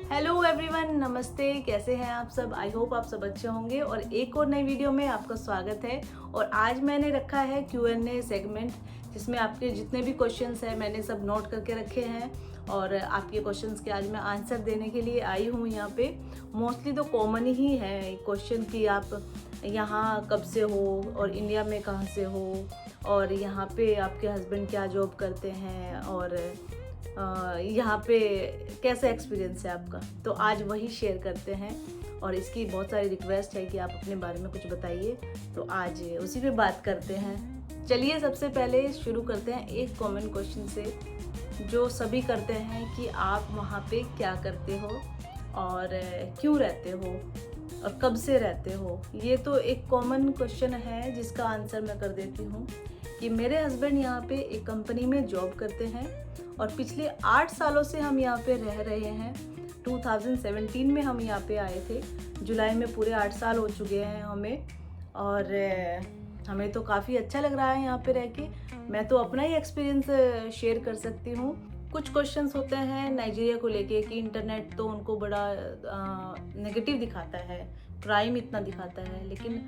Hello everyone, नमस्ते। कैसे हैं आप सब? आई होप आप सब अच्छे होंगे और एक और नई वीडियो में आपका स्वागत है। और आज मैंने रखा है Q&A सेगमेंट, जिसमें आपके जितने भी क्वेश्चंस हैं मैंने सब नोट करके रखे हैं और आपके क्वेश्चंस के आज मैं आंसर देने के लिए आई हूँ यहाँ पे। मोस्टली तो कॉमन ही है क्वेश्चन कि आप यहाँ कब से हो और इंडिया में कहाँ से हो और यहाँ पे आपके हस्बैंड क्या जॉब करते हैं और यहाँ पे कैसा एक्सपीरियंस है आपका। तो आज वही शेयर करते हैं और इसकी बहुत सारी रिक्वेस्ट है कि आप अपने बारे में कुछ बताइए, तो आज उसी पे बात करते हैं। चलिए सबसे पहले शुरू करते हैं एक कॉमन क्वेश्चन से जो सभी करते हैं कि आप वहाँ पे क्या करते हो और क्यों रहते हो और कब से रहते हो। ये तो एक कॉमन क्वेश्चन है जिसका आंसर मैं कर देती हूँ कि मेरे हस्बैंड यहाँ पे एक कंपनी में जॉब करते हैं और पिछले 8 सालों से हम यहाँ पे रह रहे हैं। 2017 में हम यहाँ पे आए थे, जुलाई में पूरे 8 साल हो चुके हैं हमें और हमें तो काफ़ी अच्छा लग रहा है यहाँ पे रह के। मैं तो अपना ही एक्सपीरियंस शेयर कर सकती हूँ। कुछ क्वेश्चंस होते हैं नाइजीरिया को लेके कि इंटरनेट तो उनको बड़ा नेगेटिव दिखाता है, क्राइम इतना दिखाता है, लेकिन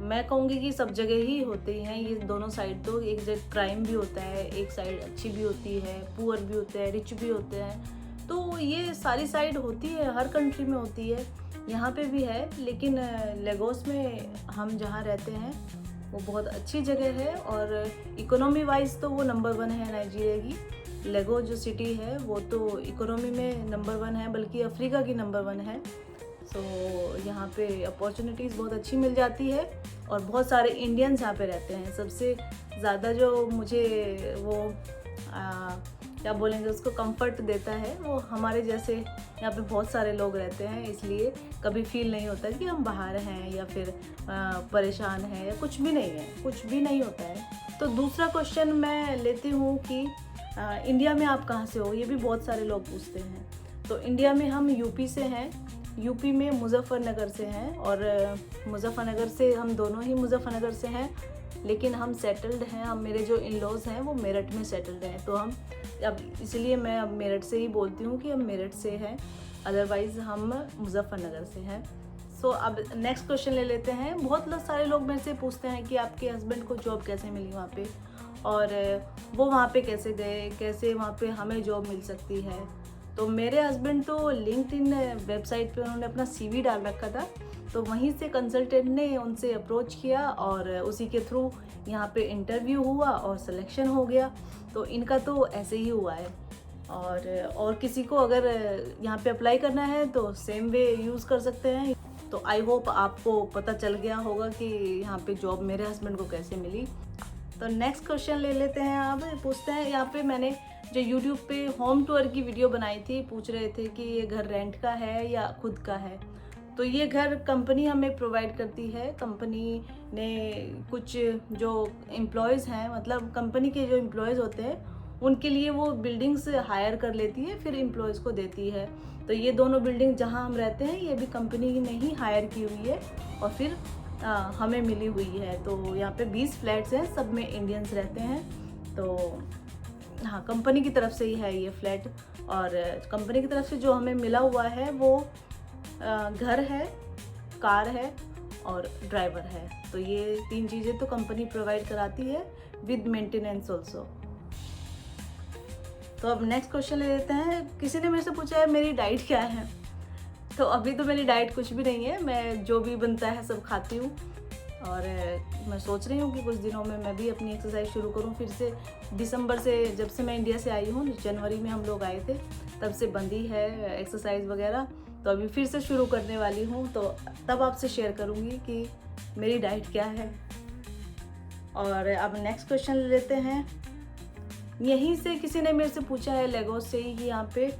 मैं कहूँगी कि सब जगह ही होते हैं ये दोनों साइड। तो एक जगह क्राइम भी होता है, एक साइड अच्छी भी होती है, पुअर भी होते हैं, रिच भी होते हैं। तो ये सारी साइड होती है, हर कंट्री में होती है, यहाँ पे भी है। लेकिन लेगोस में हम जहाँ रहते हैं वो बहुत अच्छी जगह है और इकोनॉमी वाइज तो वो नंबर 1 है नाइजीरिया की। लेगो जो सिटी है वो तो इकोनॉमी में नंबर 1 है, बल्कि अफ्रीका की नंबर 1 है। तो यहाँ पे अपॉर्चुनिटीज़ बहुत अच्छी मिल जाती है और बहुत सारे इंडियंस यहाँ पे रहते हैं। सबसे ज़्यादा जो मुझे वो क्या बोलेंगे उसको कंफर्ट देता है वो हमारे जैसे यहाँ पे बहुत सारे लोग रहते हैं, इसलिए कभी फील नहीं होता कि हम बाहर हैं या फिर परेशान हैं या कुछ भी नहीं है, कुछ भी नहीं होता है। तो दूसरा क्वेश्चन मैं लेती हूँ कि इंडिया में आप कहाँ से हो, ये भी बहुत सारे लोग पूछते हैं। तो इंडिया में हम यूपी से हैं, यूपी में मुजफ्फरनगर से हैं और मुजफ्फरनगर से हम दोनों ही मुजफ्फरनगर से हैं, लेकिन हम सेटल्ड हैं। हम मेरे जो इन लॉज हैं वो मेरठ में सेटल्ड हैं, तो हम अब इसलिए मैं अब मेरठ से ही बोलती हूँ कि हम मेरठ से हैं, अदरवाइज़ हम मुजफ्फरनगर से हैं। सो अब नेक्स्ट क्वेश्चन ले लेते हैं। बहुत सारे लोग मेरे से पूछते हैं कि आपके हस्बैंड को जॉब कैसे मिली वहाँ पे और वो वहाँ पे कैसे गए, कैसे वहाँ पे हमें जॉब मिल सकती है। तो मेरे हस्बैंड तो लिंक्डइन वेबसाइट पे उन्होंने अपना CV डाल रखा था, तो वहीं से कंसल्टेंट ने उनसे अप्रोच किया और उसी के थ्रू यहाँ पे इंटरव्यू हुआ और सिलेक्शन हो गया। तो इनका तो ऐसे ही हुआ है और किसी को अगर यहाँ पे अप्लाई करना है तो सेम वे यूज़ कर सकते हैं। तो आई होप आपको पता चल गया होगा कि यहाँ पे जॉब मेरे हस्बैंड को कैसे मिली। तो नेक्स्ट क्वेश्चन ले लेते हैं। आप पूछते हैं, यहाँ पे मैंने जो YouTube पे होम टूर की वीडियो बनाई थी, पूछ रहे थे कि ये घर रेंट का है या खुद का है। तो ये घर कंपनी हमें प्रोवाइड करती है। कंपनी ने कुछ जो एम्प्लॉयज़ हैं, मतलब कंपनी के जो एम्प्लॉयज़ होते हैं उनके लिए वो बिल्डिंग्स हायर कर लेती है, फिर एम्प्लॉयज़ को देती है। तो ये दोनों बिल्डिंग जहाँ हम रहते हैं ये भी कंपनी ने ही हायर की हुई है और फिर हमें मिली हुई है। तो यहाँ पे 20 फ्लैट्स हैं, सब में इंडियंस रहते हैं। तो हाँ, कंपनी की तरफ से ही है ये फ्लैट और कंपनी की तरफ से जो हमें मिला हुआ है वो घर है, कार है और ड्राइवर है। तो ये 3 चीज़ें तो कंपनी प्रोवाइड कराती है विद मेंटेनेंस ऑल्सो। तो अब नेक्स्ट क्वेश्चन ले लेते हैं। किसी ने मेरे से पूछा है मेरी डाइट क्या है। तो अभी तो मेरी डाइट कुछ भी नहीं है, मैं जो भी बनता है सब खाती हूँ और मैं सोच रही हूँ कि कुछ दिनों में मैं भी अपनी एक्सरसाइज शुरू करूँ फिर से। दिसंबर से, जब से मैं इंडिया से आई हूँ, जनवरी में हम लोग आए थे, तब से बंदी है एक्सरसाइज वगैरह। तो अभी फिर से शुरू करने वाली हूँ, तो तब आपसे शेयर करूँगी कि मेरी डाइट क्या है। और अब नेक्स्ट क्वेश्चन ले लेते हैं। यहीं से किसी ने मेरे से पूछा है लेगोस से ही कि यहाँ पे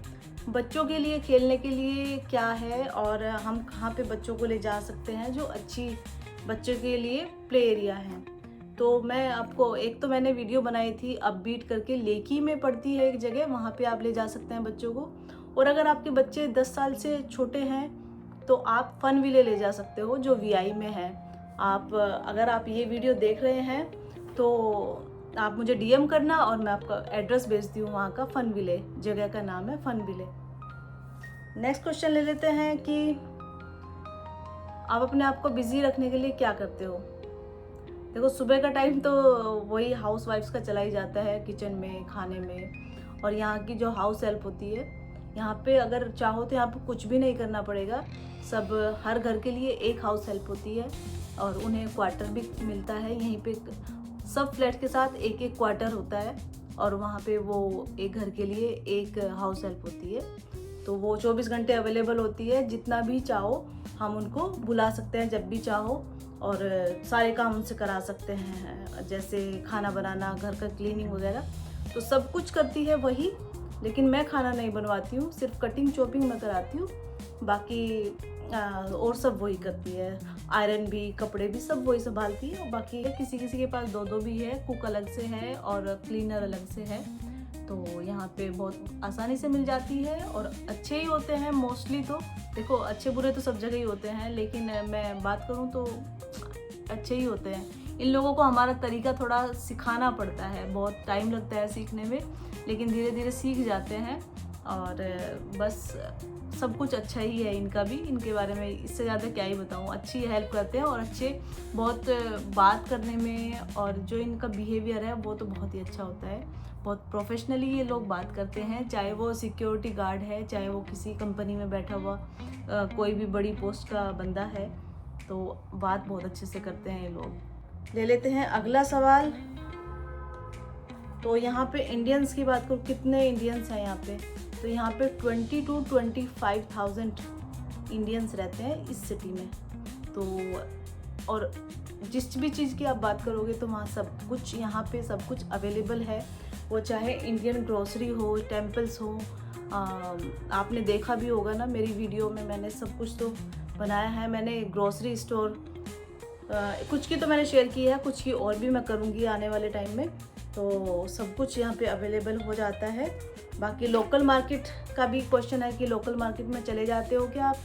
बच्चों के लिए खेलने के लिए क्या है और हम कहाँ पे बच्चों को ले जा सकते हैं जो अच्छी बच्चों के लिए प्ले एरिया है। तो मैं आपको एक तो मैंने वीडियो बनाई थी अपबीट करके, लेकी में पड़ती है एक जगह, वहाँ पे आप ले जा सकते हैं बच्चों को। और अगर आपके बच्चे 10 साल से छोटे हैं तो आप फन विले ले जा सकते हो जो VI में है। आप अगर आप ये वीडियो देख रहे हैं तो आप मुझे DM करना और मैं आपका एड्रेस भेजती हूँ वहाँ का। फन विले जगह का नाम है, फन विले। नेक्स्ट क्वेश्चन ले लेते हैं कि आप अपने आप को बिजी रखने के लिए क्या करते हो। देखो, सुबह का टाइम तो वही हाउस वाइफ्स का चला ही जाता है, किचन में, खाने में। और यहाँ की जो हाउस हेल्प होती है, यहाँ पे अगर चाहो तो यहाँ पे कुछ भी नहीं करना पड़ेगा। सब हर घर के लिए एक हाउस हेल्प होती है और उन्हें क्वार्टर भी मिलता है। यहीं पे सब फ्लैट के साथ एक एक क्वार्टर होता है और वहाँ पे वो एक घर के लिए एक हाउस हेल्प होती है। तो वो 24 घंटे अवेलेबल होती है। जितना भी चाहो हम उनको बुला सकते हैं जब भी चाहो, और सारे काम उनसे करा सकते हैं, जैसे खाना बनाना, घर का क्लीनिंग वगैरह। तो सब कुछ करती है वही, लेकिन मैं खाना नहीं बनवाती हूँ, सिर्फ कटिंग चॉपिंग मैं कराती हूँ। बाकी और सब वही करती है। आयरन भी, कपड़े भी सब वही संभालती है। और बाकी किसी किसी के पास दो दो भी है, कुक अलग से है और क्लीनर अलग से है। तो यहाँ पे बहुत आसानी से मिल जाती है और अच्छे ही होते हैं मोस्टली। तो देखो, अच्छे बुरे तो सब जगह ही होते हैं, लेकिन मैं बात करूँ तो अच्छे ही होते हैं। इन लोगों को हमारा तरीका थोड़ा सिखाना पड़ता है, बहुत टाइम लगता है सीखने में, लेकिन धीरे धीरे सीख जाते हैं। और बस सब कुछ अच्छा ही है इनका भी। इनके बारे में इससे ज़्यादा क्या ही बताऊँ। अच्छी हेल्प करते हैं और अच्छे बहुत बात करने में, और जो इनका बिहेवियर है वो तो बहुत ही अच्छा होता है। बहुत प्रोफेशनली ये लोग बात करते हैं, चाहे वो सिक्योरिटी गार्ड है, चाहे वो किसी कंपनी में बैठा हुआ कोई भी बड़ी पोस्ट का बंदा है, तो बात बहुत अच्छे से करते हैं ये लोग। ले लेते हैं अगला सवाल। तो यहाँ पे इंडियंस की बात करूँ, कितने इंडियंस हैं यहाँ पे? तो यहाँ पे 20 to 25,000 इंडियंस रहते हैं इस सिटी में। तो और जिस भी चीज़ की आप बात करोगे तो वहाँ सब कुछ, यहाँ पे सब कुछ अवेलेबल है। वो चाहे इंडियन ग्रोसरी हो, टेम्पल्स हो, आपने देखा भी होगा ना मेरी वीडियो में, मैंने सब कुछ तो बनाया है। मैंने ग्रोसरी स्टोर कुछ की तो मैंने शेयर की है, कुछ की और भी मैं करूँगी आने वाले टाइम में। तो सब कुछ यहाँ पे अवेलेबल हो जाता है। बाकी लोकल मार्केट का भी क्वेश्चन है कि लोकल मार्केट में चले जाते हो क्या आप?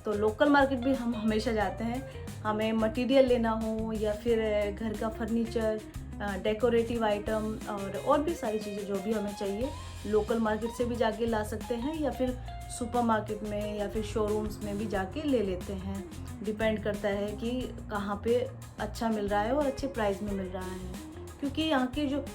तो लोकल मार्केट भी हम हमेशा जाते हैं। हमें मटेरियल लेना हो या फिर घर का फर्नीचर, डेकोरेटिव आइटम और भी सारी चीज़ें जो भी हमें चाहिए, लोकल मार्केट से भी जाके ला सकते हैं, या फिर सुपर मार्केट में या फिर शोरूम्स में भी जाके ले लेते हैं। डिपेंड करता है कि कहाँ पे अच्छा मिल रहा है और अच्छे प्राइस में मिल रहा है। क्योंकि यहाँ की जो,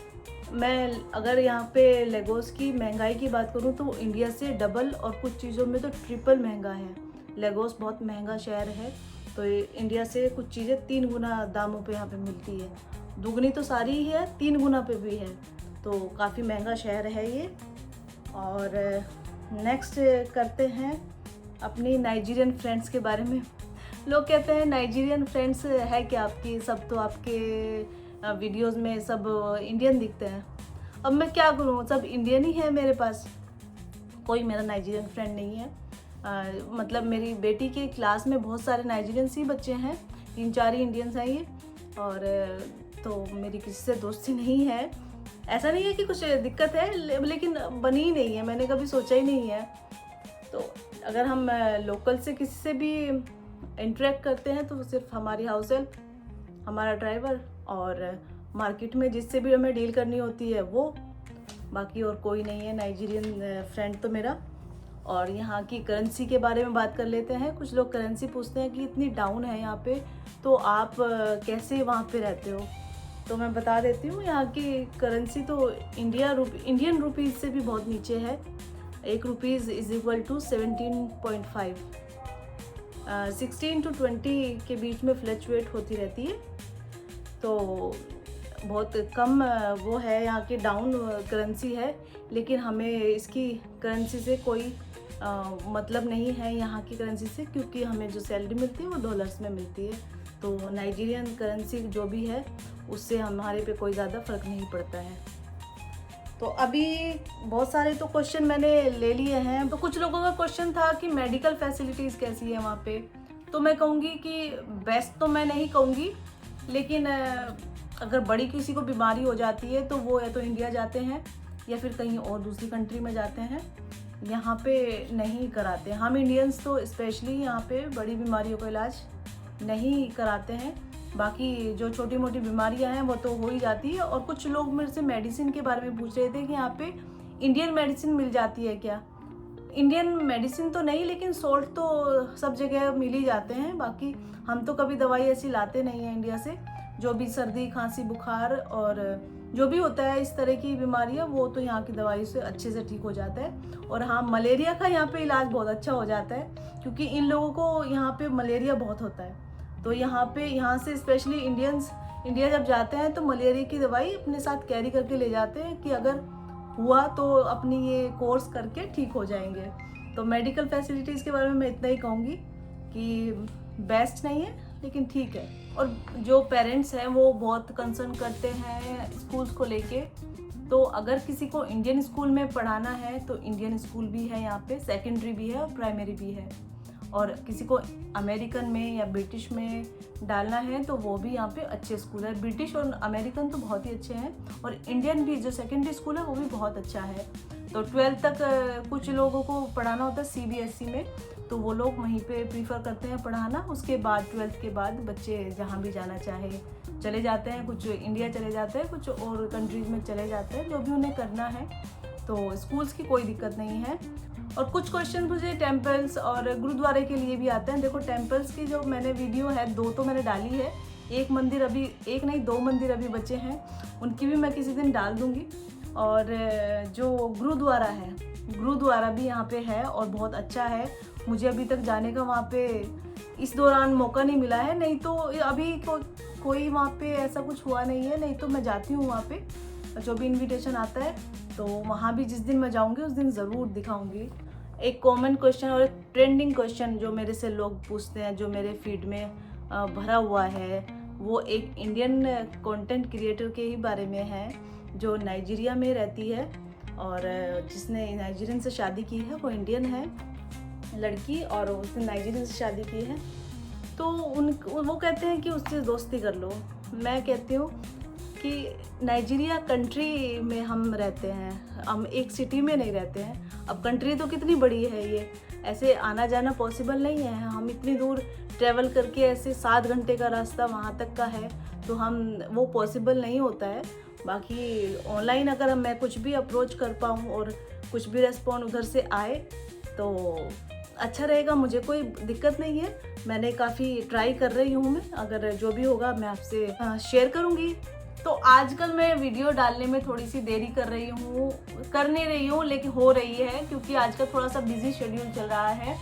मैं अगर यहाँ पे लेगोस की महंगाई की बात करूँ तो इंडिया से डबल और कुछ चीज़ों में तो ट्रिपल महंगा है। लेगोस बहुत महंगा शहर है, तो इंडिया से कुछ चीज़ें 3 गुना दामों पे यहाँ पे मिलती है। दुगनी तो सारी ही है, 3 गुना पे भी है। तो काफ़ी महंगा शहर है ये। और नेक्स्ट करते हैं अपनी नाइजीरियन फ्रेंड्स के बारे में। लोग कहते हैं नाइजीरियन फ्रेंड्स है क्या आपकी? सब तो आपके वीडियोस में सब इंडियन दिखते हैं। अब मैं क्या करूँ, सब इंडियन ही है मेरे पास, कोई मेरा नाइजीरियन फ्रेंड नहीं है। मतलब मेरी बेटी के क्लास में बहुत सारे नाइजीरियन ही बच्चे हैं, 3-4 ही इंडियंस हैं ये। और तो मेरी किसी से दोस्ती नहीं है। ऐसा नहीं है कि कुछ दिक्कत है, लेकिन बनी ही नहीं है, मैंने कभी सोचा ही नहीं है। तो अगर हम लोकल से किसी से भी इंटरेक्ट करते हैं तो सिर्फ हमारी हाउस हेल्प, हमारा ड्राइवर, और मार्केट में जिससे भी हमें डील करनी होती है वो। बाकी और कोई नहीं है नाइजीरियन फ्रेंड तो मेरा। और यहाँ की करेंसी के बारे में बात कर लेते हैं। कुछ लोग करेंसी पूछते हैं कि इतनी डाउन है यहाँ पे, तो आप कैसे वहाँ पे रहते हो? तो मैं बता देती हूँ, यहाँ की करेंसी तो इंडियन रुपीज़ से भी बहुत नीचे है। 1 rupees is equal to 17.5। 16 to 20 के बीच में फ्लक्चुएट होती रहती है। तो बहुत कम वो है, यहाँ की डाउन करेंसी है। लेकिन हमें इसकी करेंसी से कोई मतलब नहीं है यहाँ की करेंसी से, क्योंकि हमें जो सैलरी मिलती है वो डॉलर्स में मिलती है। तो नाइजीरियन करेंसी जो भी है उससे हमारे पे कोई ज़्यादा फ़र्क नहीं पड़ता है। तो अभी बहुत सारे तो क्वेश्चन मैंने ले लिए हैं। तो कुछ लोगों का क्वेश्चन था कि मेडिकल फैसिलिटीज़ कैसी है वहाँ पे। तो मैं कहूँगी कि बेस्ट तो मैं नहीं कहूँगी, लेकिन अगर बड़ी किसी को बीमारी हो जाती है तो वो या तो इंडिया जाते हैं या फिर कहीं और दूसरी कंट्री में जाते हैं, यहाँ पे नहीं कराते। हम इंडियंस तो स्पेशली यहाँ पे बड़ी बीमारियों का इलाज नहीं कराते हैं। बाकी जो छोटी मोटी बीमारियाँ हैं वो तो हो ही जाती है। और कुछ लोग मेरे से मेडिसिन के बारे में पूछ रहे थे कि यहाँ पे इंडियन मेडिसिन मिल जाती है क्या? इंडियन मेडिसिन तो नहीं, लेकिन सोल्ट तो सब जगह मिल ही जाते हैं। बाकी हम तो कभी दवाई ऐसी लाते नहीं हैं इंडिया से। जो भी सर्दी खांसी बुखार और जो भी होता है इस तरह की बीमारियां, वो तो यहाँ की दवाई से अच्छे से ठीक हो जाता है। और हाँ, मलेरिया का यहाँ पे इलाज बहुत अच्छा हो जाता है, क्योंकि इन लोगों को यहाँ पे मलेरिया बहुत होता है। तो यहाँ से स्पेशली इंडिया जब जाते हैं तो मलेरिया की दवाई अपने साथ कैरी करके ले जाते हैं कि अगर हुआ तो अपनी ये कोर्स करके ठीक हो जाएंगे। तो मेडिकल फैसिलिटीज़ के बारे में मैं इतना ही कहूँगी कि बेस्ट नहीं है, लेकिन ठीक है। और जो पेरेंट्स हैं वो बहुत कंसर्न करते हैं स्कूल्स को लेके। तो अगर किसी को इंडियन स्कूल में पढ़ाना है तो इंडियन स्कूल भी है यहाँ पे, सेकेंडरी भी है और प्राइमरी भी है। और किसी को अमेरिकन में या ब्रिटिश में डालना है तो वो भी यहाँ पे अच्छे स्कूल है। ब्रिटिश और अमेरिकन तो बहुत ही अच्छे हैं, और इंडियन भी जो सेकेंडरी स्कूल है वो भी बहुत अच्छा है। तो 12th तक कुछ लोगों को पढ़ाना होता है CBSE में, तो वो लोग वहीं पे प्रीफर करते हैं पढ़ाना। उसके बाद 12th के बाद बच्चे जहाँ भी जाना चाहे चले जाते हैं। कुछ इंडिया चले जाते हैं, कुछ और कंट्रीज़ में चले जाते हैं, जो भी उन्हें करना है। तो स्कूल्स की कोई दिक्कत नहीं है। और कुछ क्वेश्चन मुझे टेम्पल्स और गुरुद्वारे के लिए भी आते हैं। देखो, टेम्पल्स की जो मैंने वीडियो है 2 तो मैंने डाली है। एक नहीं 2 मंदिर अभी बचे हैं, उनकी भी मैं किसी दिन डाल दूँगी। और जो गुरुद्वारा भी यहाँ पे है और बहुत अच्छा है। मुझे अभी तक जाने का वहाँ पे इस दौरान मौका नहीं मिला है, नहीं तो अभी कोई वहाँ पे ऐसा कुछ हुआ नहीं है। नहीं तो मैं जाती हूँ वहाँ पे, जो भी इनविटेशन आता है तो वहाँ भी जिस दिन मैं जाऊँगी उस दिन ज़रूर दिखाऊँगी। एक कॉमन क्वेश्चन और एक ट्रेंडिंग क्वेश्चन जो मेरे से लोग पूछते हैं, जो मेरे फीड में भरा हुआ है, वो एक इंडियन कंटेंट क्रिएटर के ही बारे में है, जो नाइजीरिया में रहती है और जिसने नाइजीरियन से शादी की है। वो इंडियन है लड़की और उसने नाइजीरियन से शादी की है। तो वो कहते हैं कि उससे दोस्ती कर लो। मैं कहती हूँ कि नाइजीरिया कंट्री में हम रहते हैं, हम एक सिटी में नहीं रहते हैं। अब कंट्री तो कितनी बड़ी है, ये ऐसे आना जाना पॉसिबल नहीं है। हम इतनी दूर ट्रैवल करके ऐसे 7 घंटे का रास्ता वहाँ तक का है, तो वो पॉसिबल नहीं होता है। बाकी ऑनलाइन अगर मैं कुछ भी अप्रोच कर पाऊँ और कुछ भी रेस्पॉन्ड उधर से आए तो अच्छा रहेगा, मुझे कोई दिक्कत नहीं है। मैंने काफ़ी ट्राई कर रही हूँ मैं, अगर जो भी होगा मैं आपसे शेयर करूँगी। तो आजकल मैं वीडियो डालने में थोड़ी सी देरी कर नहीं रही हूँ, लेकिन हो रही है, क्योंकि आजकल थोड़ा सा बिजी शेड्यूल चल रहा है।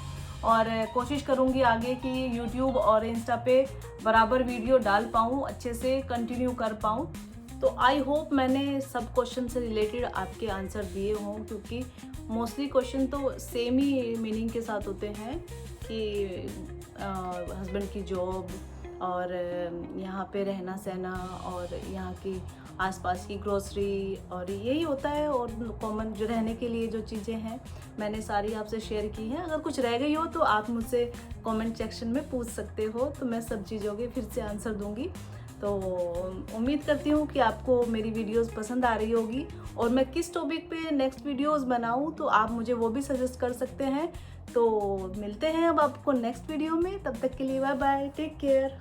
और कोशिश करूँगी आगे कि यूट्यूब और इंस्टा पे बराबर वीडियो डाल पाऊँ, अच्छे से कंटिन्यू कर पाऊँ। तो आई होप मैंने सब क्वेश्चन से रिलेटेड आपके आंसर दिए हों, क्योंकि मोस्टली क्वेश्चन तो सेम ही मीनिंग के साथ होते हैं कि हस्बैंड की जॉब और यहाँ पे रहना सहना और यहाँ की आसपास की ग्रोसरी और यही होता है। और कॉमन जो रहने के लिए जो चीज़ें हैं मैंने सारी आपसे शेयर की हैं। अगर कुछ रह गई हो तो आप मुझसे कमेंट सेक्शन में पूछ सकते हो, तो मैं सब चीज़ों के फिर से आंसर दूंगी। तो उम्मीद करती हूँ कि आपको मेरी वीडियोस पसंद आ रही होगी, और मैं किस टॉपिक पे नेक्स्ट वीडियोस बनाऊँ तो आप मुझे वो भी सजेस्ट कर सकते हैं। तो मिलते हैं अब आपको नेक्स्ट वीडियो में, तब तक के लिए बाय बाय, टेक केयर।